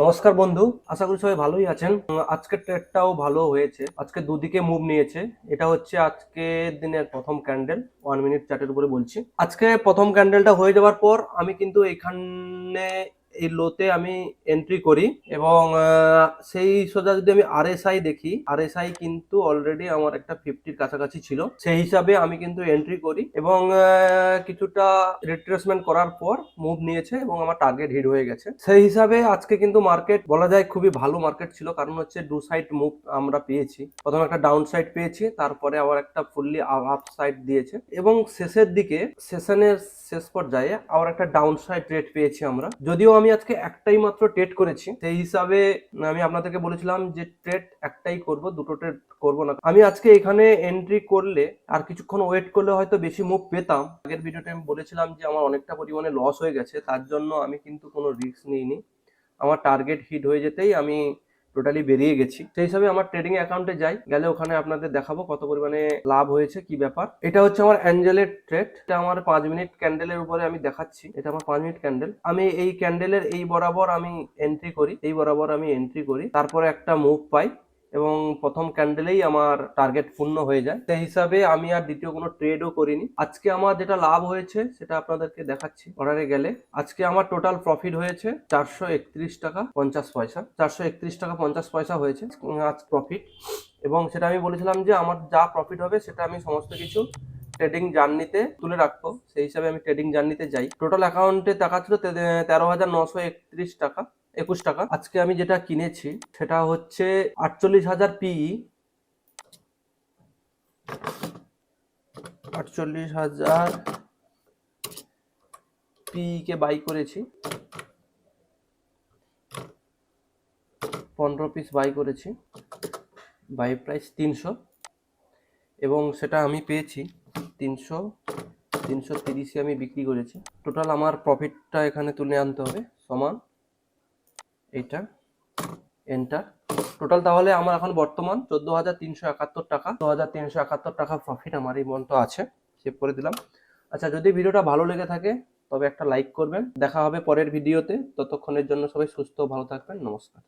নমস্কার বন্ধু, আশা করি সবাই ভালোই আছেন। আজকের ট্রেডটাও ভালো হয়েছে। আজকে দুদিকে মুভ নিয়েছে। এটা হচ্ছে আজকের দিনের প্রথম ক্যান্ডেল। 1 মিনিট চার্টের উপরে বলছি। আজকে প্রথম ক্যান্ডেলটা হয়ে যাওয়ার পর আমি কিন্তু এখানে এই লোতে আমি এন্ট্রি করি এবং সেই সোজা যদি আমি আরএসআই দেখি, আরএসআই কিন্তু অলরেডি আমার একটা 50-র কাছাকাছি ছিল। সেই হিসাবে আমি কিন্তু এন্ট্রি করি এবং কিছুটা রিট্রেসমেন্ট করার পর মুভ নিয়েছে এবং আমার টার্গেট হিট হয়ে গেছে। সেই হিসাবে আজকে কিন্তু মার্কেট বলা যায় খুবই ভালো মার্কেট ছিল, কারণ হচ্ছে দু সাইড মুভ আমরা পেয়েছি। প্রথমে একটা ডাউন সাইড পেয়েছি, তারপরে আবার একটা ফুললি আপ সাইড দিয়েছে এবং শেষের দিকে সেশনের শেষ পর্যায়ে আবার একটা ডাউন সাইড ট্রেড পেয়েছি আমরা। যদিও আমি আজকে একটাই মাত্র ট্রেড করেছি, সেই হিসাবে আমি আপনাদেরকে বলেছিলাম যে ট্রেড একটাই করব, দুটো ট্রেড করব না। আমি আজকে এখানে এন্ট্রি করলে আর কিছুক্ষণ ওয়েট করলে হয়তো বেশি মুভ পেতাম। আগের ভিডিওতে আমি বলেছিলাম যে আমার অনেকটা পরিমাণে লস হয়ে গেছে, তার জন্য আমি কিন্তু কোনো রিস্ক নিইনি। আমার টার্গেট হিট হয়ে যেতেই আমি টোটালি বেরিয়ে গেছি। সেই হিসাবে আমার ট্রেডিং অ্যাকাউন্টে যাই, গেলে ওখানে আপনাদের দেখাবো কত পরিমাণে লাভ হয়েছে, কি ব্যাপার। এটা হচ্ছে আমার অ্যাঞ্জেলের ট্রেড। এটা আমার 5 মিনিট ক্যান্ডেলের উপরে আমি দেখাচ্ছি। এটা আমার 5 মিনিট ক্যান্ডেল। আমি এই ক্যান্ডেলের এই বরাবর আমি এন্ট্রি করি, এই বরাবর আমি এন্ট্রি করি, তারপরে একটা মুভ পাই এবং প্রথম ক্যান্ডেলেই আমার টার্গেট পূর্ণ হয়ে যায়। সেই হিসাবে আমি আর দ্বিতীয় কোনো ট্রেডও করিনি। আজকে আমার যেটা লাভ হয়েছে সেটা আপনাদেরকে দেখাচ্ছি। অর্ডারে গেলে আজকে আমার টোটাল প্রফিট হয়েছে 431 টাকা 50 পয়সা। 431 টাকা 50 পয়সা হয়েছে আজ প্রফিট। এবং সেটা আমি বলেছিলাম যে আমার যা প্রফিট হবে সেটা আমি সমস্ত কিছু ট্রেডিং জার্নিতে তুলে রাখবো। সেই হিসাবে আমি ট্রেডিং জার্নিতে যাই। টোটাল অ্যাকাউন্টে টাকা ছিল 13,931 টাকা 21 টাকা। আজকে আমি যেটা কিনেছি সেটা হচ্ছে 48,000 পিই, 48,000 পিই কে বাই করেছি। 15 পিস বাই করেছি, বাই প্রাইস 300 এবং সেটা আমি পেয়েছি 330 আমি বিক্রি করেছি। টোটাল আমার প্রফিটটা এখানে তুলে আনতে হবে সমান এইটা, এন্টার। টোটাল তাহলে আমার এখন বর্তমান 14,371 টাকা, 14,371 টাকা প্রফিট আমার এই মন্থ আছে। সেভ করে দিলাম। আচ্ছা, যদি ভিডিওটা ভালো লেগে থাকে তবে একটা লাইক করবেন। দেখা হবে পরের ভিডিওতে। ততক্ষণের জন্য সবাই সুস্থ ভালো থাকবেন। নমস্কার।